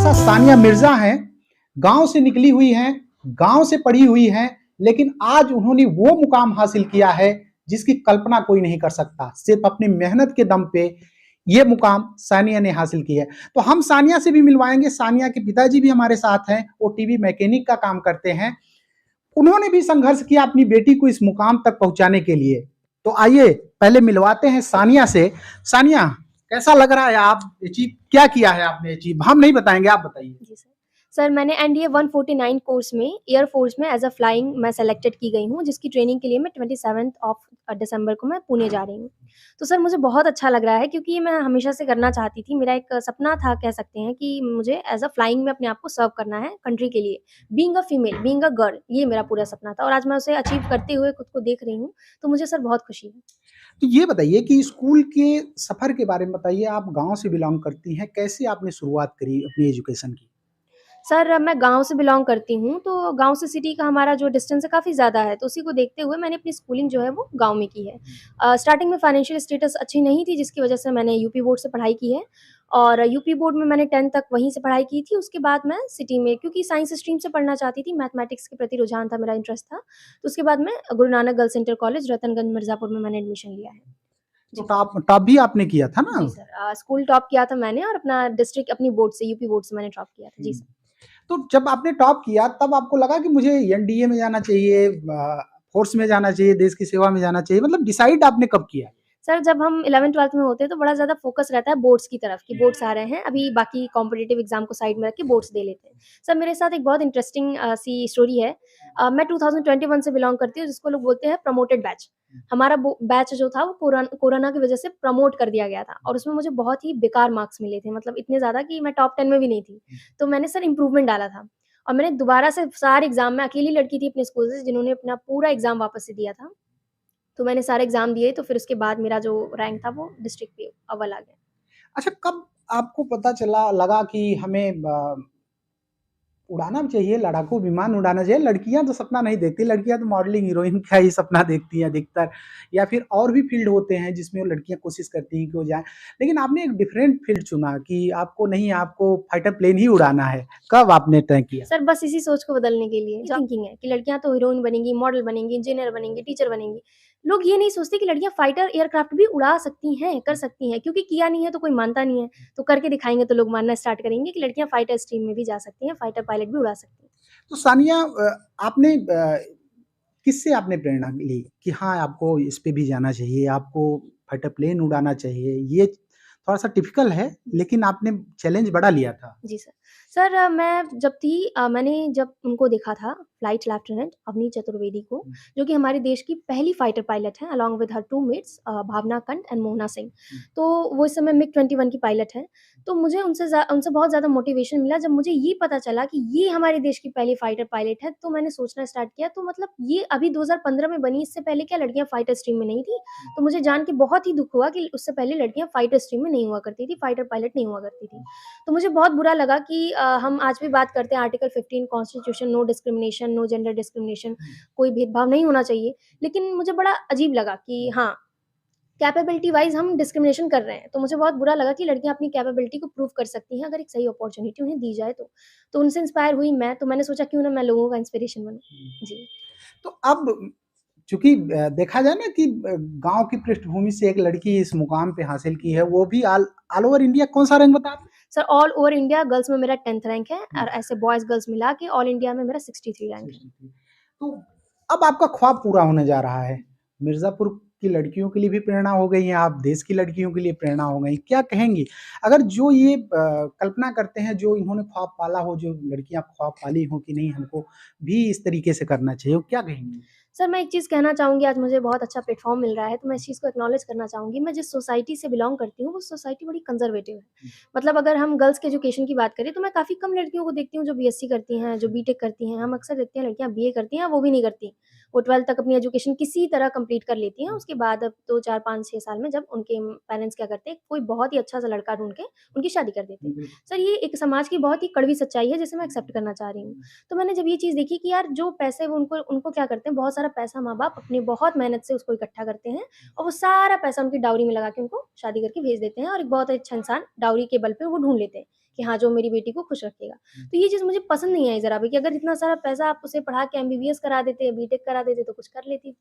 सा सानिया मिर्जा हैं, गांव से निकली हुई हैं, गांव से पढ़ी हुई हैं, लेकिन आज उन्होंने वो मुकाम हासिल किया है जिसकी कल्पना कोई नहीं कर सकता। सिर्फ अपनी मेहनत के दम पे ये मुकाम सानिया ने हासिल किया है। तो हम सानिया से भी मिलवाएंगे। सानिया के पिताजी भी हमारे साथ हैं, वो टीवी मैकेनिक का काम करते हैं। उन्होंने भी संघर्ष किया अपनी बेटी को इस मुकाम तक पहुंचाने के लिए। तो आइए पहले मिलवाते हैं सानिया से। सानिया, कैसा लग रहा है? आप अचीव क्या किया है आपने? अचीव हम नहीं बताएंगे, आप बताइए। जी सर, मैंने एनडीए 149 कोर्स में एयरफोर्स में एज अ फ्लाइंग मैं सेलेक्टेड की गई हूँ, जिसकी ट्रेनिंग के लिए मैं 27 ऑफ दिसंबर को मैं पुणे जा रही हूँ। तो सर मुझे बहुत अच्छा लग रहा है, क्योंकि मैं हमेशा से करना चाहती थी। मेरा एक सपना था, कह सकते हैं, कि मुझे एज अ फ्लाइंग में अपने आप को सर्व करना है कंट्री के लिए। Being a female, being a girl, ये मेरा पूरा सपना था, और आज मैं उसे अचीव करते हुए खुद को देख रही हूँ। तो मुझे सर बहुत खुशी है। तो ये बताइए कि स्कूल के सफर के बारे में बताइए। आप गांव से बिलोंग करती हैं, कैसे आपने शुरुआत करी अपनी एजुकेशन की? सर मैं गाँव से बिलॉन्ग करती हूँ, तो गाँव से सिटी का हमारा जो डिस्टेंस है काफ़ी ज़्यादा है, तो उसी को देखते हुए मैंने अपनी स्कूलिंग जो है वो गाँव में की है। स्टार्टिंग में फाइनेंशियल स्टेटस अच्छी नहीं थी, जिसकी वजह से मैंने यूपी बोर्ड से पढ़ाई की है, और यूपी बोर्ड में मैंने 10th तक वहीं से पढ़ाई की थी। उसके बाद मैं सिटी में, क्योंकि साइंस स्ट्रीम से पढ़ना चाहती थी, मैथमेटिक्स के प्रति रुझान था, मेरा इंटरेस्ट था, तो उसके बाद मैं Guru Nanak girls inter college Ratanganj Mirzapur में मैंने एडमिशन लिया है। तो जी। टॉप भी आपने किया था ना? जी सर, स्कूल टॉप किया था मैंने, और अपना डिस्ट्रिक्ट अपनी बोर्ड से, यूपी बोर्ड से मैंने टॉप किया था। जी सर। तो जब आपने टॉप किया तब आपको लगा कि मुझे एनडीए में जाना चाहिए, फोर्स में जाना चाहिए, देश की सेवा में जाना चाहिए? मतलब डिसाइड आपने कब किया? सर जब हम 11th-12th में होते हैं, तो बड़ा ज़्यादा फ़ोकस रहता है बोर्ड्स की तरफ, कि बोर्ड्स आ रहे हैं, अभी बाकी कॉम्पिटिटिव एग्ज़ाम को साइड में रख के बोर्ड्स दे लेते हैं। सर मेरे साथ एक बहुत इंटरेस्टिंग सी स्टोरी है। मैं 2021 से बिलॉन्ग करती हूँ, जिसको लोग बोलते हैं प्रमोटेड बैच। हमारा बो बैच जो था वो कोरोना की वज़ह से प्रमोट कर दिया गया था, और उसमें मुझे बहुत ही बेकार मार्क्स मिले थे, मतलब इतने ज़्यादा कि मैं टॉप 10 में भी नहीं थी। तो मैंने सर इम्प्रूवमेंट डाला था, और मैंने दोबारा से सारे एग्ज़ाम में, अकेली लड़की थी अपने स्कूल से जिन्होंने अपना पूरा एग्ज़ाम वापस से दिया था। तो मैंने सारे एग्ज़ाम दिए, तो फिर उसके बाद मेरा जो रैंक था वो डिस्ट्रिक्ट पे अव्वल आ गया। अच्छा, कब आपको पता चला लगा कि हमें उड़ाना भी चाहिए, लड़ाकू विमान उड़ाना चाहिए? लड़कियां तो सपना नहीं देखती, लड़कियां तो मॉडलिंग हीरोइन का ही सपना देखती हैं अधिकतर, या फिर और भी फील्ड होते हैं जिसमें वो लड़कियां कोशिश करती हैं कि वो जाएं। लेकिन आपने एक डिफरेंट फील्ड चुना कि आपको नहीं, आपको फाइटर प्लेन ही उड़ाना है। कब आपने तय किया? सर बस इसी सोच को बदलने के लिए थिंकिंग है कि लड़कियाँ तो हीरोइन बनेंगी, मॉडल बनेंगी, इंजीनियर बनेंगी, टीचर बनेंगी। लोग ये नहीं सोचते कि लड़कियाँ फाइटर एयरक्राफ्ट भी उड़ा सकती हैं, कर सकती हैं, क्योंकि किया नहीं है तो कोई मानता नहीं है। तो करके दिखाएँगे तो लोग मानना स्टार्ट करेंगे कि लड़कियाँ फाइटर स्ट्रीम में भी जा सकती हैं, फाइटर पायलट भी उड़ा सकती हैं। तो सानिया, आपने किससे आपने प्रेरणा ली कि हाँ, आपको इस पे भी जाना चाहिए, आपको फाइटर प्लेन उड़ाना चाहिए? ये थोड़ा-सा टिपिकल है, लेकिन आपने चैलेंज बड़ा लिया था। जी सर। सर मैं जब थी मैंने जब उनको देखा था, फ्लाइट लेफ्टिनेंट अवनी चतुर्वेदी को, जो कि हमारे देश की पहली फाइटर पायलट हैं, अलॉन्ग विद हर 2 मेट्स भावना कंठ एंड मोहना सिंह। तो वो इस समय मिग-21 की पायलट हैं। तो मुझे उनसे बहुत ज़्यादा मोटिवेशन मिला जब मुझे ये पता चला कि ये हमारे देश की पहली फाइटर पायलट है, तो मैंने सोचना स्टार्ट किया, तो मतलब ये अभी 2015 में बनी, इससे पहले क्या लड़कियाँ फाइटर स्ट्रीम में नहीं थी? तो मुझे जान के बहुत ही दुःख हुआ कि उससे पहले लड़कियाँ फाइटर स्ट्रीम में नहीं हुआ करती थी, फाइटर पायलट नहीं हुआ करती थी। तो मुझे बहुत बुरा लगा कि हम आज भी बात करते हैं article 15 constitution, no discrimination, no gender discrimination, कोई भेदभाव नहीं होना चाहिए। लेकिन मुझे बड़ा अजीब लगा कि हाँ, कैपेबिलिटी वाइज़ हम डिस्क्रिमिनेशन कर रहे हैं। तो मुझे बहुत बुरा लगा कि लड़कियाँ अपनी कैपेबिलिटी को प्रूव कर सकती हैं, अगर एक सही अपॉर्च्युनिटी उन्हें दी जाए तो। तो उनसे इंस्पायर हुई मैं, तो मैंने सोचा क्यों ना मैं लोगों का इंस्पिरेशन बनूँ। जी। तो अब चूँकि देखा जाए ना कि गाँव की पृष्ठभूमि से एक लड़की इस मुकाम पे हासिल की है, वो भी ऑल ऑल ओवर इंडिया। कौन-सा रैंक बताया आपने? Sir all over India girls में मेरा 10th रैंक है, और ऐसे बॉयज़ गर्ल्स मिला के ऑल इंडिया में मेरा 63 रैंक है। 63। तो अब आपका ख्वाब पूरा होने जा रहा है। मिर्ज़ापुर की लड़कियों के लिए भी प्रेरणा हो गई हैं, आप देश की लड़कियों के लिए प्रेरणा हो गई। क्या कहेंगी? अगर जो ये कल्पना करते हैं, जो इन्होंने ख्वाब पाला हो, जो लड़कियाँ ख्वाब पाली हों कि नहीं हमको भी इस तरीके से करना चाहिए, वो क्या कहेंगी? सर मैं एक चीज़ कहना चाहूँगी, आज मुझे बहुत अच्छा प्लेटफ़ॉर्म मिल रहा है, तो मैं इस चीज़ को एक्नॉलेज करना चाहूँगी। मैं जिस सोसाइटी से बिलॉन्ग करती हूँ, वो सोसाइटी बड़ी कंज़र्वेटिव है। मतलब अगर हम गर्ल्स के एजुकेशन की बात करें, तो मैं काफ़ी कम लड़कियों को देखती हूँ जो बीएससी करती हैं, जो बीटेक करती हैं। हम अक्सर देखते हैं लड़कियाँ बीए करती हैं, वो भी नहीं करती। वो 12th तक अपनी एजुकेशन किसी तरह कंप्लीट कर लेती हैं, उसके बाद अब तो 4, 5, 6 साल में जब उनके पेरेंट्स क्या करते हैं, कोई बहुत ही अच्छा-सा लड़का ढूँढ के उनकी शादी कर देते हैं। सर ये एक समाज की बहुत ही कड़वी सच्चाई है, जिसे मैं एक्सेप्ट करना चाह रही हूँ। तो मैंने जब ये चीज़ देखी कि यार जो पैसे वो उनको उनको क्या करते हैं, बहुत सारा पैसा माँ-बाप अपनी बहुत मेहनत से उसको इकट्ठा करते हैं, और वो सारा पैसा उनकी डाउरी में लगा के उनको शादी करके भेज देते हैं, और एक बहुत अच्छा इंसान डाउरी के बल पे वो ढूँढ लेते हैं कि हाँ, जो मेरी बेटी को खुश रखेगा। तो ये चीज़ मुझे पसंद नहीं आई ज़रा भी कि अगर इतना सारा पैसा आप उसे पढ़ा के एमबीबीएस करा देते, बीटेक करा देते तो कुछ कर लेती।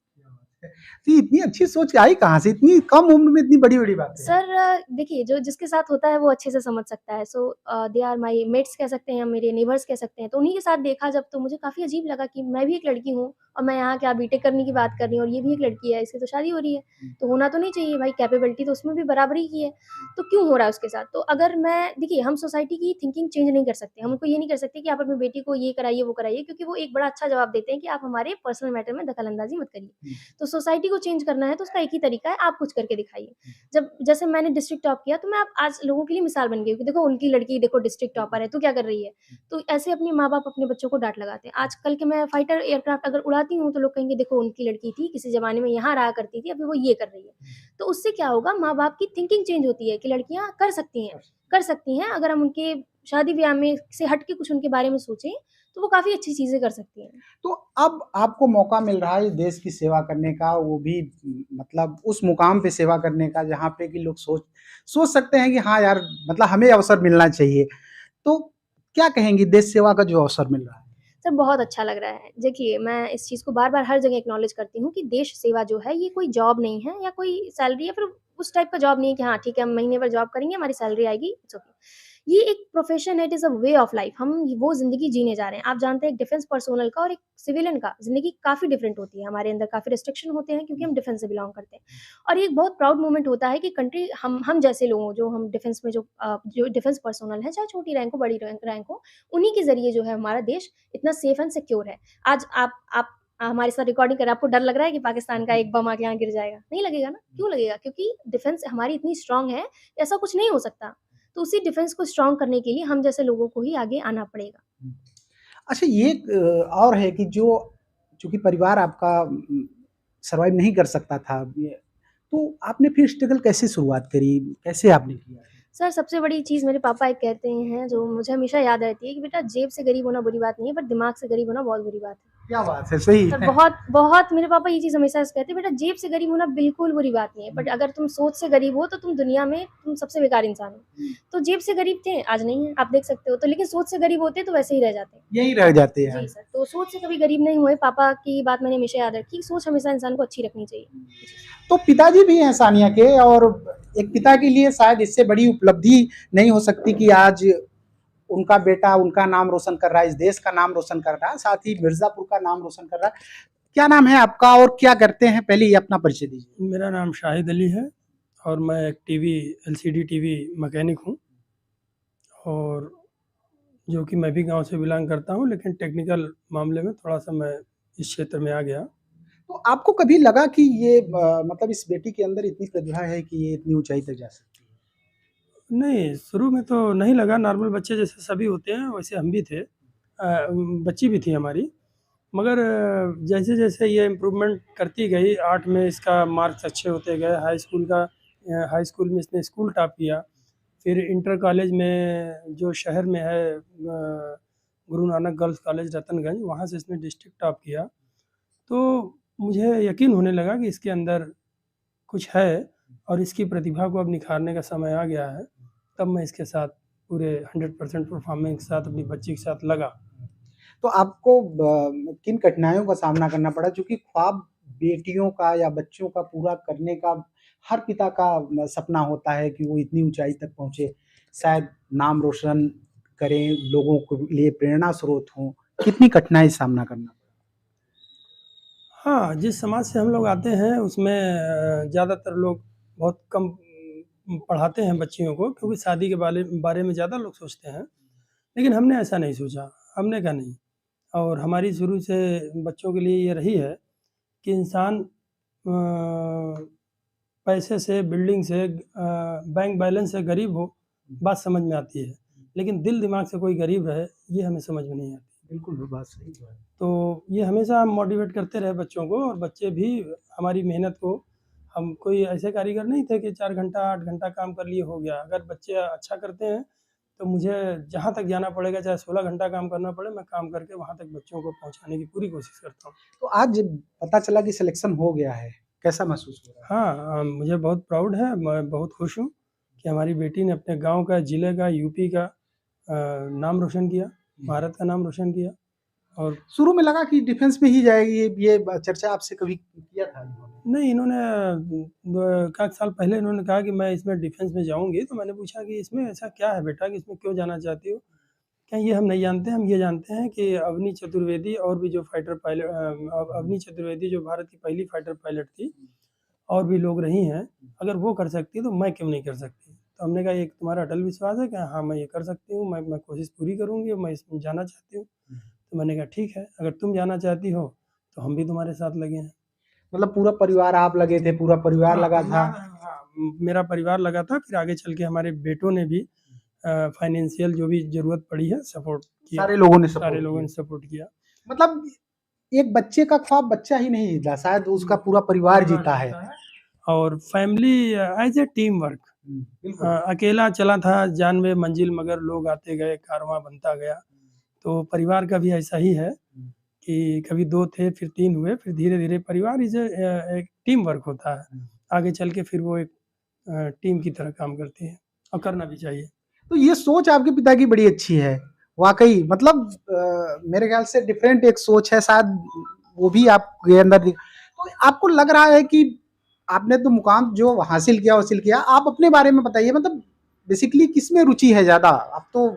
जी, इतनी अच्छी सोच आई कहाँ से? इतनी कम उम्र में इतनी बड़ी-बड़ी बातें? सर देखिए जो जिसके साथ होता है वो अच्छे से समझ सकता है। सो दे आर माय मेट्स कह सकते हैं, मेरे नेबर्स कह सकते हैं। तो उन्हीं के साथ देखा जब तो मुझे काफ़ी अजीब लगा कि मैं भी एक लड़की हूँ और मैं यहाँ क्या बीटेक करने की बात कर रही हूँ और ये भी एक लड़की है, इसकी तो शादी हो रही है। तो होना तो नहीं चाहिए भाई, कैपेबिलिटी तो उसमें भी बराबरी की है। तो क्यों हो रहा है उसके साथ? तो अगर मैं देखिए हम सोसाइटी की थिंकिंग चेंज नहीं कर सकते। हम उनको ये नहीं कर सकते कि आप अपनी बेटी को ये कराइए, वो कराइए, क्योंकि वो एक बड़ा अच्छा जवाब देते हैं कि आप हमारे पर्सनल मैटर में दखल-अंदाज़ी मत करिए। तो सोसाइटी को चेंज करना है तो उसका एक ही तरीका है, आप कुछ करके दिखाइए। जब जैसे मैंने डिस्ट्रिक्ट टॉप किया तो मैं अब आज लोगों के लिए मिसाल बन गई हूँ कि देखो उनकी लड़की देखो डिस्ट्रिक्ट टॉपर है, तू क्या कर रही है? तो ऐसे अपने माँ-बाप अपने बच्चों को डाँट लगाते हैं। आजकल के मैं फाइटर एयरक्राफ्ट अगर उड़ाती हूँ तो लोग कहेंगे देखो उनकी लड़की थी, किसी ज़माने में यहाँ रहा करती थी, अभी वो ये कर रही है। तो उससे क्या होगा, माँ-बाप की थिंकिंग चेंज होती है कि लड़कियाँ कर सकती हैं। अगर हम उनके शादी-ब्याह में से हट के कुछ उनके बारे में सोचें, तो वो काफ़ी अच्छी चीज़ें कर सकती हैं। तो अब आपको मौका मिल रहा है देश की सेवा करने का, वो भी मतलब उस मुकाम पे सेवा करने का जहाँ पे कि लोग सोच सोच सकते हैं कि हाँ यार, मतलब हमें अवसर मिलना चाहिए। तो क्या कहेंगी देश सेवा का जो अवसर मिल रहा है? सर बहुत अच्छा लग रहा है। देखिए, मैं इस चीज़ को बार-बार हर जगह एक्नॉलेज करती हूँ कि देश सेवा जो है ये कोई जॉब नहीं है या कोई सैलरी या फिर उस टाइप का जॉब नहीं है कि हाँ, ठीक है हम महीने भर जॉब करेंगे, हमारी सैलरी आएगी, इट्स ओके। ये एक प्रोफ़ेशन है, it is a way of life. हम वो ज़िंदगी जीने जा रहे हैं। आप जानते हैं एक डिफेंस पर्सोनल का और एक सिविलियन का ज़िंदगी काफ़ी डिफरेंट होती है। हमारे अंदर काफ़ी रिस्ट्रिक्शन होते हैं क्योंकि हम डिफेंस से बिलॉन्ग करते हैं। और ये एक बहुत प्राउड मोमेंट होता है कि कंट्री हम जैसे लोगों जो हम डिफेंस में जो डिफेंस पर्सोनल हैं, चाहे छोटी रैंक हो, बड़ी रैंक हो, उन्हीं के ज़रिए जो है हमारा देश इतना सेफ एंड सिक्योर है। आज आप हमारे साथ रिकॉर्डिंग कर रहे हैं, आपको डर लग रहा है कि पाकिस्तान का एक बम आके यहाँ गिर जाएगा? नहीं लगेगा ना, क्यों लगेगा? क्योंकि डिफेंस हमारी इतनी स्ट्रॉन्ग है, ऐसा कुछ नहीं हो सकता। तो उसी डिफेंस को स्ट्रॉन्ग करने के लिए हम जैसे लोगों को ही आगे आना पड़ेगा। अच्छा ये और है कि जो चूँकि परिवार आपका सर्वाइव नहीं कर सकता था, ये तो आपने फिर स्ट्रगल कैसे शुरुआत करी? कैसे आपने किया? सर सबसे बड़ी चीज़ मेरे पापा एक कहते हैं जो मुझे हमेशा याद रहती है कि बेटा जेब से गरीब होना बुरी बात नहीं है, बट दिमाग से गरीब होना बहुत बुरी बात है। क्या बात है! सही सर है। बहुत मेरे पापा ये चीज़ हमेशा से कहते हैं, बेटा जेब से गरीब होना बिल्कुल बुरी बात नहीं है, बट अगर तुम सोच से गरीब हो तो तुम दुनिया में तुम सबसे बेकार इंसान हो। तो जेब से गरीब थे, आज नहीं है, आप देख सकते हो। तो लेकिन सोच से गरीब होते तो वैसे ही रह जाते। यही रह जाते हैं। जी सर, तो सोच से कभी गरीब नहीं हुए। पापा की बात मैंने हमेशा याद रखी, सोच हमेशा इंसान को अच्छी रखनी चाहिए। तो पिताजी भी हैं सानिया के, और एक पिता के लिए शायद इससे बड़ी उपलब्धि नहीं हो सकती कि आज उनका बेटा उनका नाम रोशन कर रहा है, इस देश का नाम रोशन कर रहा है, साथ ही मिर्ज़ापुर का नाम रोशन कर रहा है। क्या नाम है आपका और क्या करते हैं? पहले ये अपना परिचय दीजिए। मेरा नाम शाहिद अली है और मैं एक टीवी एलसीडी टीवी मैकेनिक हूँ, और जो कि मैं भी गांव से बिलोंग करता हूँ, लेकिन टेक्निकल मामले में थोड़ा-सा मैं इस क्षेत्र में आ गया। तो आपको कभी लगा कि ये मतलब इस बेटी के अंदर इतनी प्रतिभा है कि ये इतनी ऊँचाई तक जा सकती है? नहीं, शुरू में तो नहीं लगा, नॉर्मल बच्चे जैसे सभी होते हैं वैसे हम भी थे। बच्ची भी थी हमारी, मगर जैसे-जैसे ये इम्प्रूवमेंट करती गई, 8 में इसका मार्क्स अच्छे होते गए, हाई स्कूल में इसने स्कूल टॉप किया। फिर इंटर कॉलेज में जो शहर में है गुरु नानक गर्ल्स कॉलेज रतनगंज, वहाँ से इसने डिस्ट्रिक्ट टॉप किया। तो मुझे यकीन होने लगा कि इसके अंदर कुछ है और इसकी प्रतिभा को अब निखारने का समय आ गया है। तब मैं इसके साथ पूरे 100% परफॉर्मेंस के साथ अपनी बच्ची के साथ लगा। तो आपको किन कठिनाइयों का सामना करना पड़ा? चूँकि ख्वाब बेटियों का या बच्चों का पूरा करने का हर पिता का सपना होता है कि वो इतनी ऊँचाई तक पहुँचे, शायद नाम रोशन करें, लोगों के लिए प्रेरणा स्रोत हों। कितनी कठिनाई सामना करना पड़ा? हाँ, जिस समाज से हम लोग आते हैं उसमें ज़्यादातर लोग बहुत कम पढ़ाते हैं बच्चियों को, क्योंकि शादी के बारे में ज़्यादा लोग सोचते हैं। लेकिन हमने ऐसा नहीं सोचा, हमने कहा नहीं। और हमारी शुरू से बच्चों के लिए ये रही है कि इंसान पैसे से, बिल्डिंग से, बैंक बैलेंस से गरीब हो, बात समझ में आती है। लेकिन दिल दिमाग से कोई गरीब रहे, ये हमें समझ में नहीं आती। बिल्कुल, वो बात सही है। तो ये हमेशा हम मोटिवेट करते रहे बच्चों को, और बच्चे भी हमारी मेहनत को, हम कोई ऐसे कारीगर नहीं थे कि 4 घंटा 8 घंटा काम कर लिए हो गया। अगर बच्चे अच्छा करते हैं तो मुझे जहाँ तक जाना पड़ेगा, चाहे 16 घंटा काम करना पड़े, मैं काम करके वहाँ तक बच्चों को पहुँचाने की पूरी कोशिश करता हूँ। तो आज जब पता चला कि सिलेक्शन हो गया है, कैसा महसूस हो रहा है? हाँ, मुझे बहुत प्राउड है, मैं बहुत खुश हूँ कि हमारी बेटी ने अपने गाँव का, ज़िले का, यूपी का नाम रोशन किया, भारत का नाम रोशन किया। और शुरू में लगा कि डिफेंस में ही जाएगी, ये चर्चा आपसे कभी किया था इन्होंने? नहीं, इन्होंने काफ़ी साल पहले इन्होंने कहा कि मैं इसमें डिफेंस में जाऊँगी, तो मैंने पूछा कि इसमें ऐसा क्या है बेटा कि इसमें क्यों जाना चाहती हो? क्या ये हम नहीं जानते, हम ये जानते हैं कि अवनी चतुर्वेदी और भी जो अवनी चतुर्वेदी जो भारत की पहली फाइटर पायलट थी, और भी लोग रही हैं, अगर वो कर सकती है तो मैं क्यों नहीं कर सकती? तो हमने कहा, ये तुम्हारा अटल विश्वास है क्या? हाँ, मैं ये कर सकती हूँ, मैं कोशिश पूरी करूँगी, मैं इसमें जाना चाहती हूँ। तो मैंने कहा ठीक है, अगर तुम जाना चाहती हो तो हम भी तुम्हारे साथ लगे हैं। मतलब पूरा परिवार आप लगे थे, पूरा परिवार हाँ, लगा था? हाँ, मेरा परिवार लगा था, फिर आगे चल के हमारे बेटों ने भी फाइनेंशियल जो भी ज़रूरत पड़ी है सपोर्ट किया, सारे लोगों ने सारे सपोर्ट लोगों ने किया। सपोर्ट किया। मतलब एक बच्चे का ख्वाब बच्चा ही नहीं जीता, शायद उसका पूरा परिवार जीता है। और family as a team work, बिल्कुल। अकेला चला था जानवे मंजिल, मगर लोग आते गए, कारवां बनता गया। तो परिवार का भी ऐसा ही है कि कभी 2 थे, फिर 3 हुए, फिर धीरे-धीरे परिवार एक टीम वर्क होता है। आगे चल के फिर वो एक टीम की तरह काम करती है, और करना भी चाहिए। तो ये सोच आपके पिता की बड़ी अच्छी है, वाक़ई मतलब मेरे ख्याल से डिफरेंट एक सोच है, शायद वो भी आपके अंदर तो आपको लग रहा है कि आपने तो मुकाम जो हासिल किया। आप अपने बारे में बताइए, मतलब बेसिकली किसमें रुचि है ज़्यादा? अब तो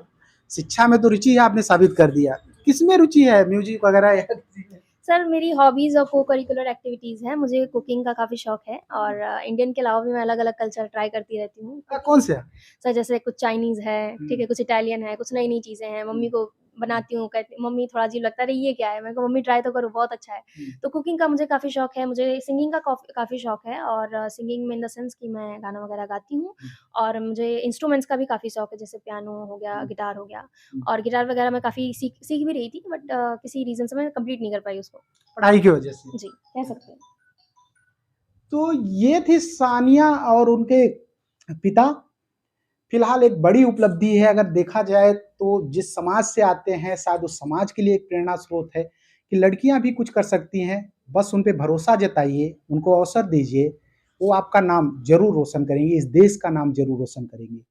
शिक्षा में तो रुचि है, आपने साबित कर दिया। किसमें रुचि है, म्यूज़िक वगैरह या किसी में? सर मेरी हॉबीज़ और को-करिकुलर एक्टिविटीज़ हैं, मुझे कुकिंग का काफ़ी शौक है और इंडियन के अलावा भी मैं अलग-अलग कल्चर ट्राई करती रहती हूँ। कौन से? सर जैसे कुछ चाइनीज़ है, ठीक है, कुछ इटालियन है, कुछ नई-नई चीज़ें हैं, मम्मी को बनाती हूँ, कहती मम्मी थोड़ा अजीब लगता है, अरे ये क्या है? मैंने कहा मम्मी ट्राई तो करो, बहुत अच्छा है। तो कुकिंग का मुझे काफ़ी शौक है, मुझे सिंगिंग का काफ़ी शौक है और सिंगिंग में इन द सेंस कि मैं गाना वगैरह गाती हूँ और मुझे इंस्ट्रूमेंट्स का भी काफ़ी शौक है, जैसे पियानो हो गया, गिटार हो गया और गिटार वगैरह मैं काफ़ी सीख भी रही थी बट किसी रीज़न से मैं कंप्लीट नहीं कर पाई उसको। पढ़ाई की वजह से। जी, कह सकते हैं। तो ये थी सानिया और उनके पिता। फिलहाल एक बड़ी उपलब्धि है अगर देखा जाए तो, जिस समाज से आते हैं शायद उस समाज के लिए एक प्रेरणा स्रोत है कि लड़कियां भी कुछ कर सकती हैं। बस उन पे भरोसा जताइए, उनको अवसर दीजिए, वो आपका नाम ज़रूर रोशन करेंगी, इस देश का नाम ज़रूर रोशन करेंगी।